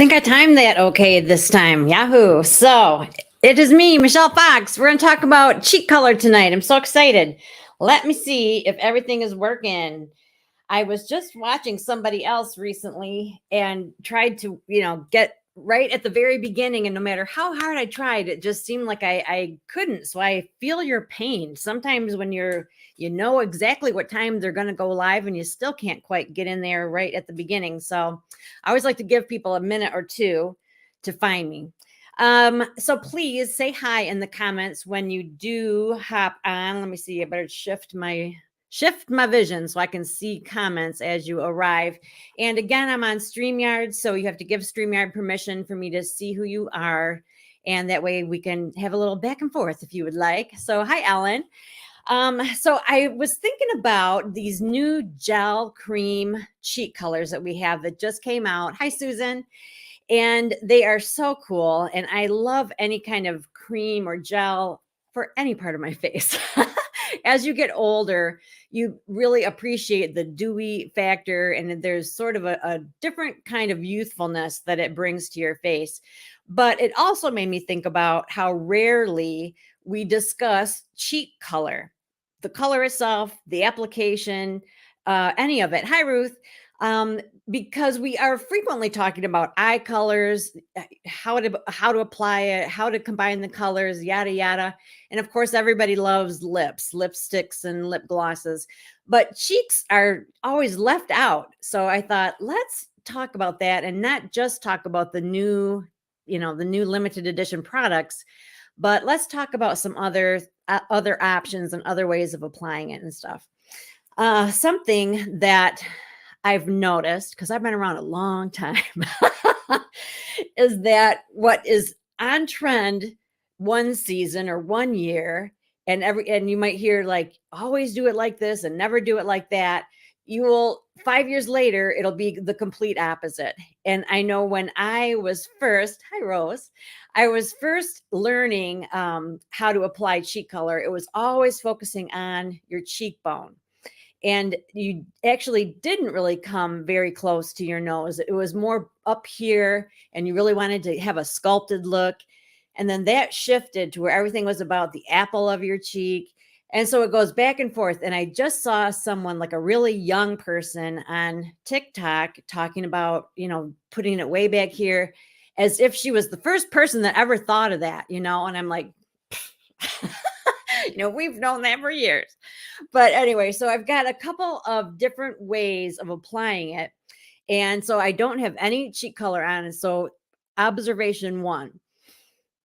think I timed that okay this time. Yahoo. So it is me, Michelle Fox. We're going to talk about cheek color tonight. I'm so excited. Let me see if everything is working. I was just watching somebody else recently and tried to, get right at the very beginning. And no matter how hard I tried, it just seemed like I couldn't. So I feel your pain. Sometimes when you know exactly what time they're going to go live and you still can't quite get in there right at the beginning. So I always like to give people a minute or two to find me. So please say hi in the comments when you do hop on. Let me see. I better shift my vision so I can see comments as you arrive. And again, I'm on StreamYard, so you have to give StreamYard permission for me to see who you are. And that way we can have a little back and forth if you would like. So hi, Ellen. So I was thinking about these new gel cream cheek colors that we have that just came out. Hi, Susan. And they are so cool. And I love any kind of cream or gel for any part of my face. As you get older, you really appreciate the dewy factor, and there's sort of a different kind of youthfulness that it brings to your face. But it also made me think about how rarely we discuss cheek color, the color itself, the application, any of it. Hi, Ruth. Because we are frequently talking about eye colors, how to apply it, how to combine the colors, yada yada. And of course, everybody loves lips, lipsticks, and lip glosses, but cheeks are always left out. So I thought, let's talk about that and not just talk about the new limited edition products, but let's talk about some other options and other ways of applying it and stuff. Something that I've noticed, because I've been around a long time, is that what is on trend one season or 1 year, and you might hear like always do it like this and never do it like that. You will 5 years later, it'll be the complete opposite. And I know when I was first, hi Rose, I was first learning how to apply cheek color, it was always focusing on your cheekbone. And you actually didn't really come very close to your nose. It was more up here, and you really wanted to have a sculpted look. And then that shifted to where everything was about the apple of your cheek. And so it goes back and forth. And I just saw someone, like a really young person on TikTok, talking about, putting it way back here as if she was the first person that ever thought of that, and I'm like, we've known that for years. But anyway, so I've got a couple of different ways of applying it. And so I don't have any cheek color on. And so observation one,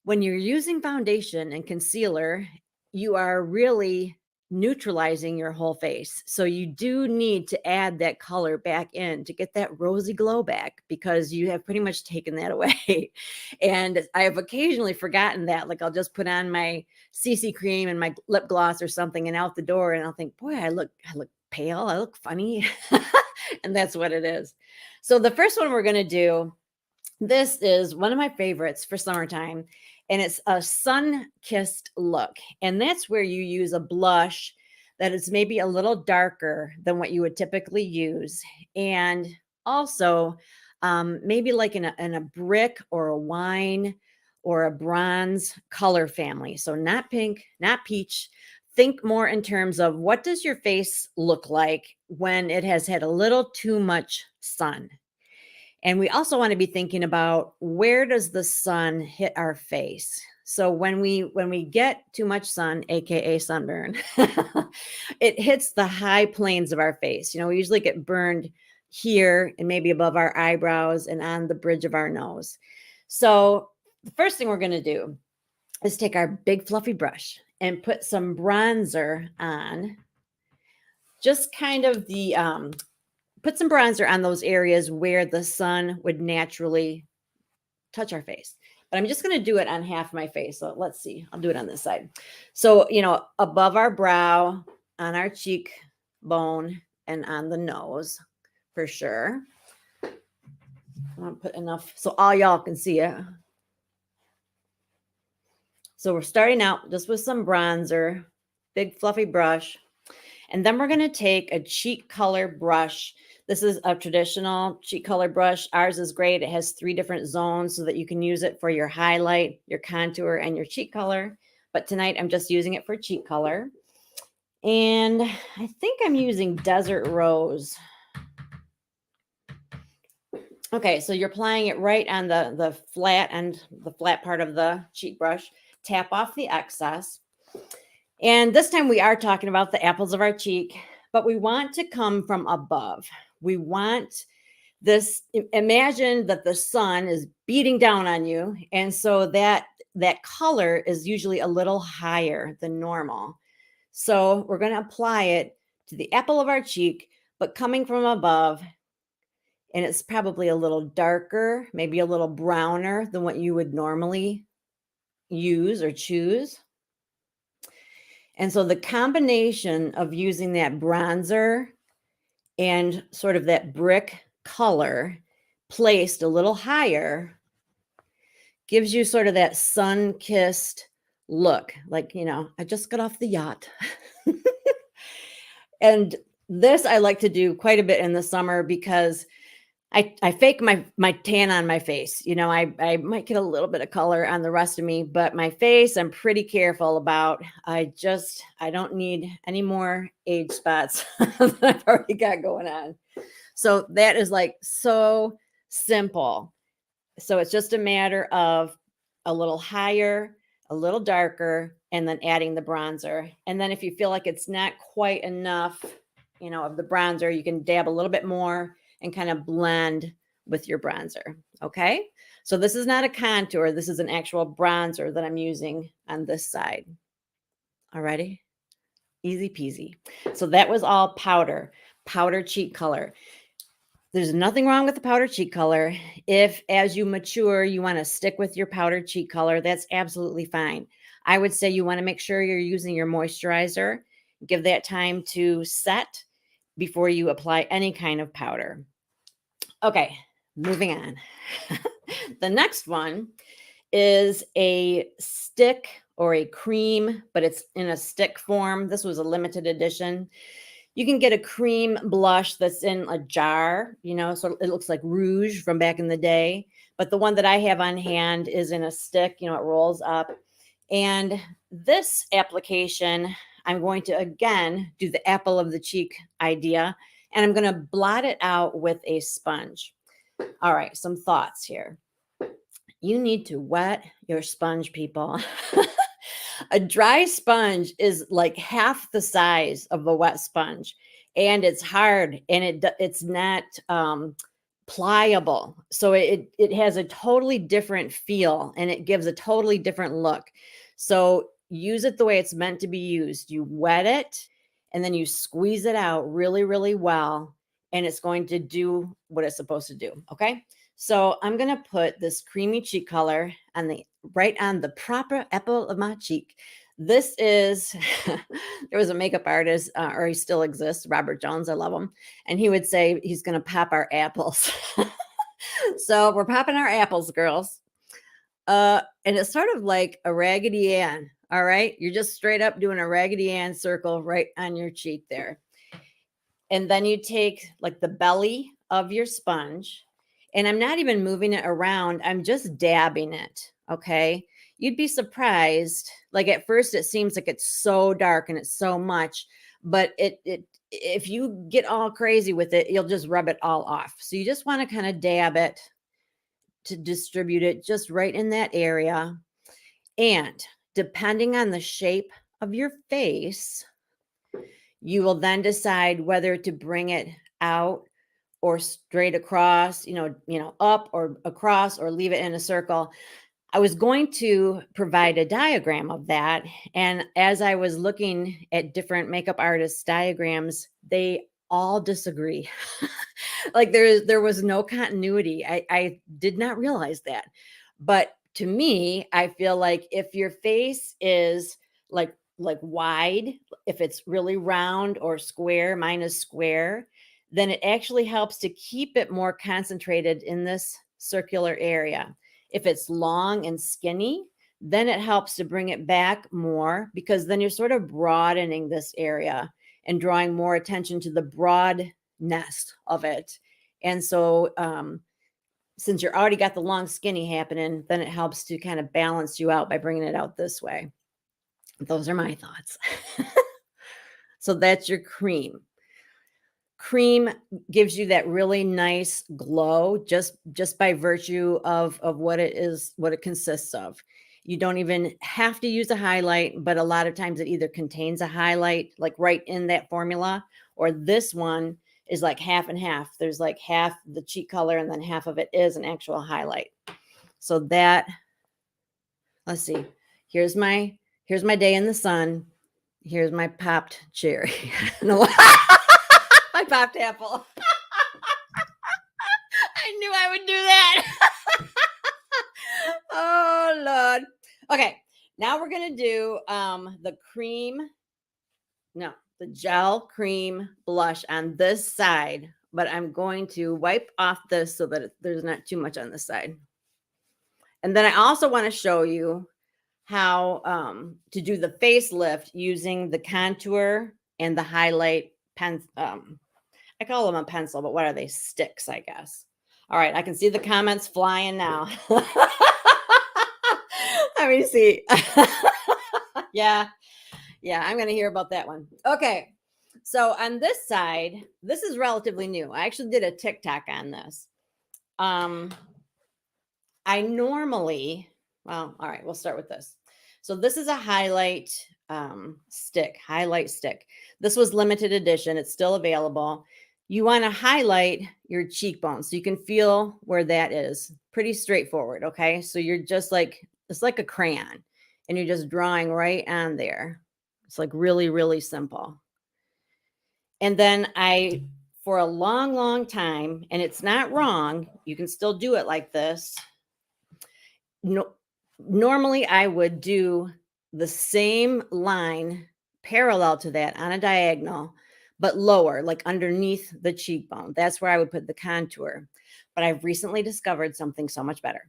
when you're using foundation and concealer, you are really neutralizing your whole face. So you do need to add that color back in to get that rosy glow back, because you have pretty much taken that away. And I have occasionally forgotten that. Like I'll just put on my CC cream and my lip gloss or something and out the door, and I'll think, boy, I look pale. I look funny. And that's what it is. So the first one we're going to do, this is one of my favorites for summertime, and it's a sun-kissed look. And that's where you use a blush that is maybe a little darker than what you would typically use. And also maybe like in a brick or a wine or a bronze color family. So not pink, not peach. Think more in terms of, what does your face look like when it has had a little too much sun? And we also want to be thinking about, where does the sun hit our face? So when we get too much sun, AKA sunburn, it hits the high planes of our face. We usually get burned here and maybe above our eyebrows and on the bridge of our nose. So the first thing we're going to do is take our big fluffy brush and put some bronzer on, just kind of put some bronzer on those areas where the sun would naturally touch our face. But I'm just going to do it on half my face. So let's see. I'll do it on this side. So, above our brow, on our cheekbone, and on the nose for sure. I'm going to put enough so all y'all can see it. So we're starting out just with some bronzer, big fluffy brush. And then we're going to take a cheek color brush. This is a traditional cheek color brush. Ours is great. It has 3 different zones so that you can use it for your highlight, your contour, and your cheek color. But tonight I'm just using it for cheek color. And I think I'm using Desert Rose. Okay, so you're applying it right on the flat end, the flat part of the cheek brush. Tap off the excess. And this time we are talking about the apples of our cheek, but we want to come from above. We want this, imagine that the sun is beating down on you. And so that color is usually a little higher than normal. So we're going to apply it to the apple of our cheek, but coming from above. And it's probably a little darker, maybe a little browner than what you would normally use or choose. And so the combination of using that bronzer and sort of that brick color placed a little higher gives you sort of that sun-kissed look. Like, I just got off the yacht. And this I like to do quite a bit in the summer because I fake my tan on my face. I might get a little bit of color on the rest of me, but my face, I'm pretty careful about. I don't need any more age spots that I've already got going on. So that is like so simple. So it's just a matter of a little higher, a little darker, and then adding the bronzer. And then if you feel like it's not quite enough, of the bronzer, you can dab a little bit more and kind of blend with your bronzer. Okay. So this is not a contour. This is an actual bronzer that I'm using on this side. Alrighty. Easy peasy. So that was all powder cheek color. There's nothing wrong with the powder cheek color. If as you mature, you want to stick with your powder cheek color, that's absolutely fine. I would say you want to make sure you're using your moisturizer. Give that time to set before you apply any kind of powder. Okay, moving on. The next one is a stick or a cream, but it's in a stick form. This was a limited edition. You can get a cream blush that's in a jar, so it looks like rouge from back in the day. But the one that I have on hand is in a stick, it rolls up. And this application, I'm going to, again, do the apple of the cheek idea, and I'm going to blot it out with a sponge. All right, some thoughts here. You need to wet your sponge, people. A dry sponge is like half the size of a wet sponge, and it's hard, and it's not pliable. So it has a totally different feel, and it gives a totally different look. So use it the way it's meant to be used. You wet it, and then you squeeze it out really, really well, and it's going to do what it's supposed to do. Okay. So I'm going to put this creamy cheek color right on the proper apple of my cheek. This is, there was a makeup artist, or he still exists, Robert Jones. I love him. And he would say he's going to pop our apples. So we're popping our apples, girls. And it's sort of like a Raggedy Ann. All right. You're just straight up doing a Raggedy Ann circle right on your cheek there. And then you take like the belly of your sponge, and I'm not even moving it around. I'm just dabbing it. Okay. You'd be surprised. Like at first it seems like it's so dark and it's so much, but if you get all crazy with it, you'll just rub it all off. So you just want to kind of dab it to distribute it just right in that area. And depending on the shape of your face, you will then decide whether to bring it out or straight across, up or across, or leave it in a circle. I was going to provide a diagram of that. And as I was looking at different makeup artists' diagrams, they all disagree. Like there was no continuity. I did not realize that. But to me, I feel like if your face is like wide, if it's really round or square, mine is square, then it actually helps to keep it more concentrated in this circular area. If it's long and skinny, then it helps to bring it back more, because then you're sort of broadening this area and drawing more attention to the broadness of it. And so, since you're already got the long skinny happening, then it helps to kind of balance you out by bringing it out this way. Those are my thoughts. So that's your cream. Cream gives you that really nice glow just by virtue of what it is, what it consists of. You don't even have to use a highlight, but a lot of times it either contains a highlight like right in that formula, or this one is like half and half. There's like half the cheek color and then half of it is an actual highlight. So that, let's see. Here's my day in the sun. Here's my popped cherry. No, my popped apple. I knew I would do that. Oh, Lord. Okay, now we're going to do the gel cream blush on this side, but I'm going to wipe off this so that there's not too much on this side. And then I also want to show you how to do the facelift using the contour and the highlight pen. I call them a pencil, but what are they? Sticks, I guess. All right, I can see the comments flying now. Let me see. Yeah, I'm going to hear about that one. Okay, so on this side, this is relatively new. I actually did a TikTok on this. I normally, well, all right, we'll start with this. So this is a highlight stick. This was limited edition. It's still available. You want to highlight your cheekbones so you can feel where that is. Pretty straightforward, okay? So you're just like, it's like a crayon and you're just drawing right on there. It's like really, really simple. And then for a long, long time, and it's not wrong, you can still do it like this. No, normally I would do the same line parallel to that on a diagonal, but lower, like underneath the cheekbone. That's where I would put the contour. But I've recently discovered something so much better.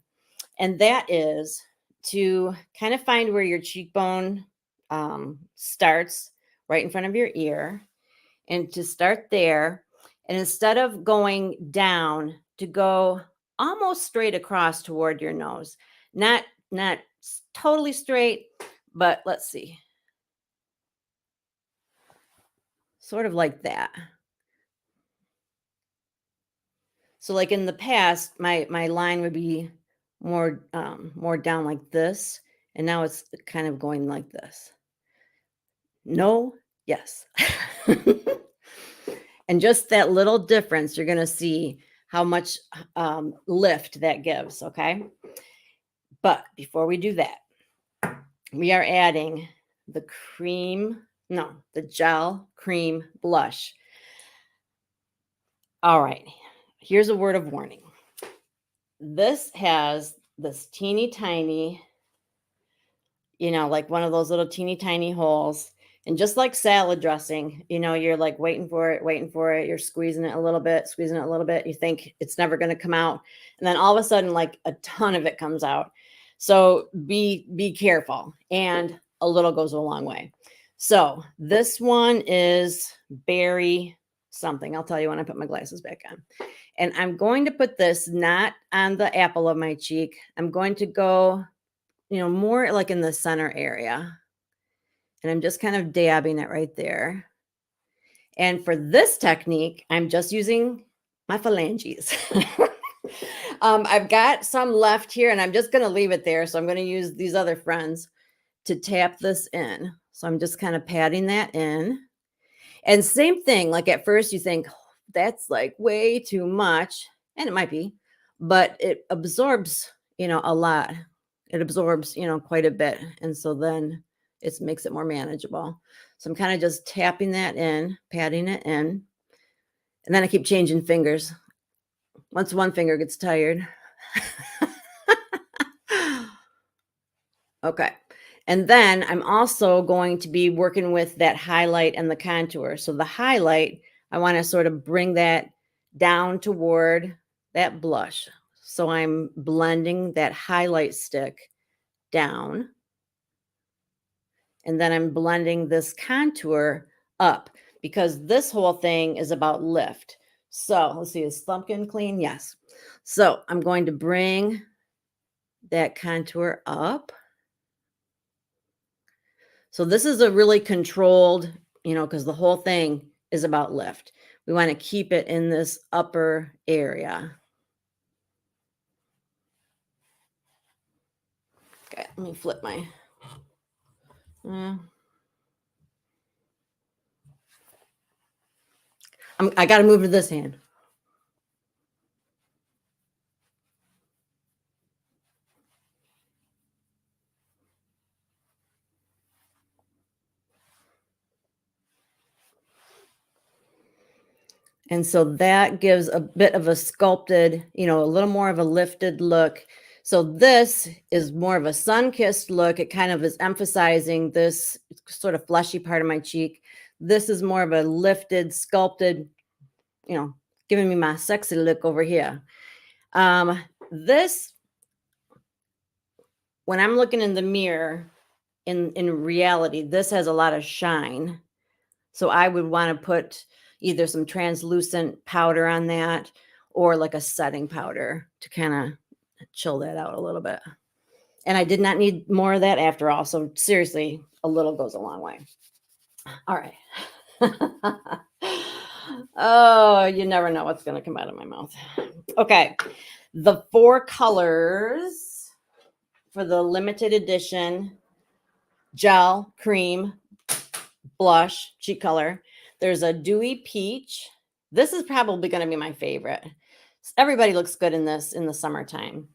And that is to kind of find where your cheekbone starts right in front of your ear, and to start there. And instead of going down, to go almost straight across toward your nose. Not totally straight, but let's see. Sort of like that. So like in the past, my line would be more down like this, and now it's kind of going like this. No, yes. And just that little difference, you're going to see how much lift that gives, okay? But before we do that, we are adding the gel cream blush. All right, here's a word of warning. This has this teeny tiny, like one of those little teeny tiny holes. And just like salad dressing, you're like waiting for it. You're squeezing it a little bit. You think it's never going to come out. And then all of a sudden, like a ton of it comes out. So be careful. And a little goes a long way. So this one is berry something. I'll tell you when I put my glasses back on. And I'm going to put this not on the apple of my cheek. I'm going to go, more like in the center area. And I'm just kind of dabbing it right there. And for this technique, I'm just using my phalanges. I've got some left here, and I'm just going to leave it there. So I'm going to use these other friends to tap this in. So I'm just kind of patting that in. And same thing, like at first you think, oh, that's like way too much. And it might be, but it absorbs, a lot. It absorbs, quite a bit. And so then it makes it more manageable. So I'm kind of just tapping that in, patting it in. And then I keep changing fingers. Once one finger gets tired. Okay. And then I'm also going to be working with that highlight and the contour. So the highlight, I want to sort of bring that down toward that blush. So I'm blending that highlight stick down. And then I'm blending this contour up. because this whole thing is about lift. So let's see, is Slumpkin clean? Yes. So I'm going to bring that contour up. So this is a really controlled, because the whole thing is about lift. We want to keep it in this upper area. Okay, let me flip my. I got to move to this hand. And so that gives a bit of a sculpted, a little more of a lifted look. So this is more of a sun-kissed look. It kind of is emphasizing this sort of fleshy part of my cheek. This is more of a lifted, sculpted, giving me my sexy look over here. This, when I'm looking in the mirror, in reality, this has a lot of shine. So I would want to put either some translucent powder on that or like a setting powder to kind of chill that out a little bit. And I did not need more of that after all. So seriously, a little goes a long way. All right. Oh, you never know what's going to come out of my mouth. Okay. The 4 colors for the limited edition gel, cream, blush, cheek color. There's a dewy peach. This is probably going to be my favorite. Everybody looks good in this in the summertime.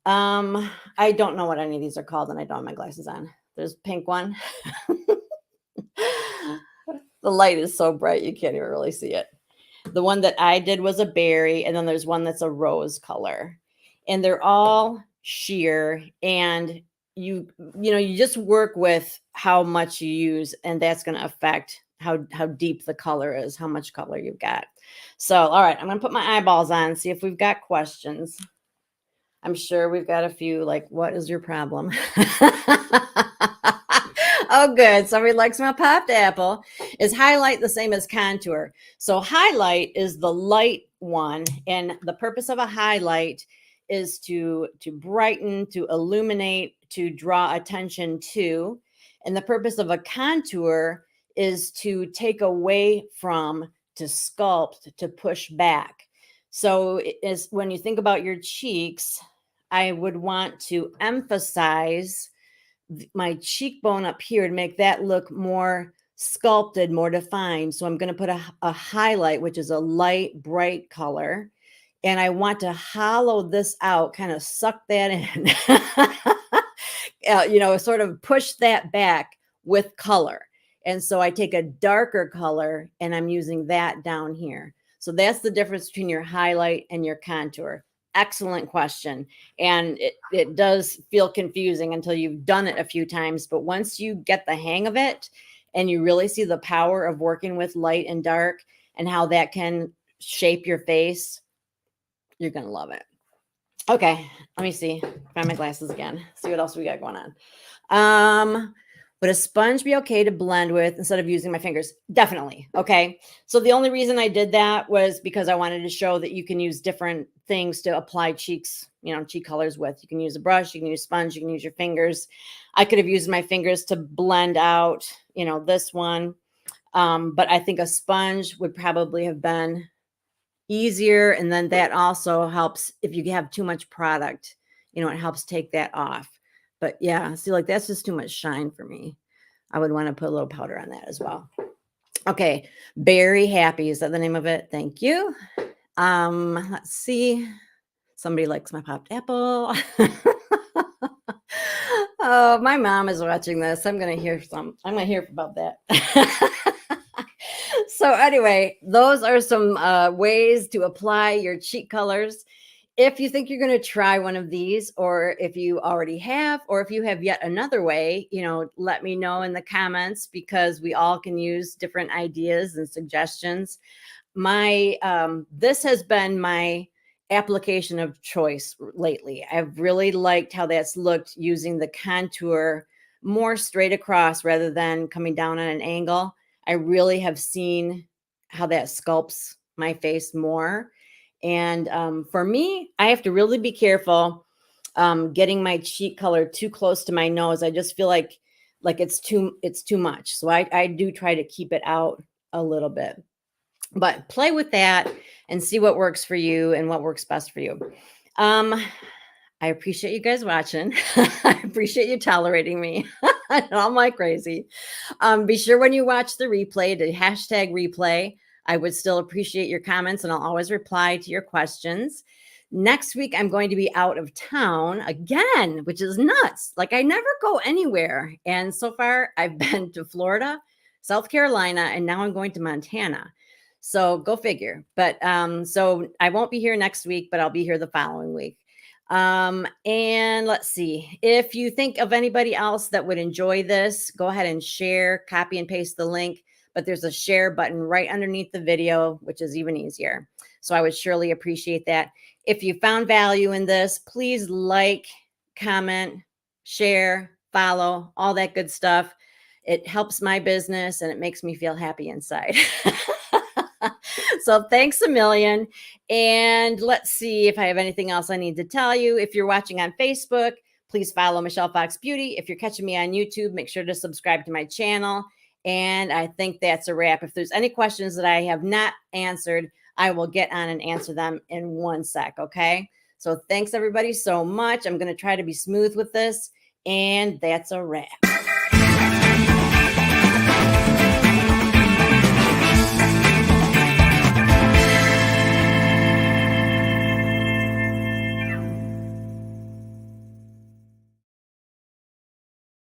I don't know what any of these are called, and I don't have my glasses on. There's pink one. The light is so bright you can't even really see it. The one that I did was a berry, and then there's one that's a rose color. And they're all sheer, and you just work with how much you use, and that's going to affect how deep the color is, how much color you've got. So, all right, I'm going to put my eyeballs on, see if we've got questions. I'm sure we've got a few, like, what is your problem? Oh, good. Somebody likes my popped apple. Is highlight the same as contour? So highlight is the light one, and the purpose of a highlight is to brighten, to illuminate, to draw attention to. And the purpose of a contour is to take away from, to sculpt, to push back. So is when you think about your cheeks, I would want to emphasize my cheekbone up here to make that look more sculpted, more defined. So I'm going to put a highlight, which is a light, bright color. And I want to hollow this out, kind of suck that in, sort of push that back with color. And so I take a darker color and I'm using that down here. So that's the difference between your highlight and your contour. Excellent question. And it does feel confusing until you've done it a few times. But once you get the hang of it and you really see the power of working with light and dark and how that can shape your face, you're going to love it. Okay, let me see. Find my glasses again. See what else we got going on. Would a sponge be okay to blend with instead of using my fingers? Definitely. Okay. So the only reason I did that was because I wanted to show that you can use different things to apply cheeks, cheek colors with. You can use a brush, you can use sponge, you can use your fingers. I could have used my fingers to blend out, this one. But I think a sponge would probably have been easier. And then that also helps if you have too much product, it helps take that off. But yeah, see, like that's just too much shine for me. I would want to put a little powder on that as well. Okay, Berry Happy, is that the name of it? Thank you. Let's see. Somebody likes my popped apple. Oh, my mom is watching this. I'm gonna hear about that. So anyway, those are some ways to apply your cheek colors. If you think you're going to try one of these, or if you already have, or if you have yet another way, let me know in the comments, because we all can use different ideas and suggestions. This has been my application of choice lately. I've really liked how that's looked using the contour more straight across rather than coming down on an angle. I really have seen how that sculpts my face more. And for me, I have to really be careful getting my cheek color too close to my nose. I just feel like it's too much. So I do try to keep it out a little bit. But play with that and see what works for you and what works best for you. Um, I appreciate you guys watching. I appreciate you tolerating me. I'm like crazy. Be sure when you watch the replay to hashtag replay. I would still appreciate your comments and I'll always reply to your questions. Next week, I'm going to be out of town again, which is nuts. Like I never go anywhere. And so far, I've been to Florida, South Carolina, and now I'm going to Montana. So go figure. But so I won't be here next week, but I'll be here the following week. And let's see, if you think of anybody else that would enjoy this, go ahead and share, copy and paste the link, but there's a share button right underneath the video, which is even easier. So I would surely appreciate that. If you found value in this, please like, comment, share, follow, all that good stuff. It helps my business and it makes me feel happy inside. So thanks a million. And let's see if I have anything else I need to tell you. If you're watching on Facebook, please follow Michelle Fox Beauty. If you're catching me on YouTube, make sure to subscribe to my channel. And I think that's a wrap. If there's any questions that I have not answered, I will get on and answer them in one sec. Okay. So thanks everybody so much. I'm going to try to be smooth with this. And that's a wrap.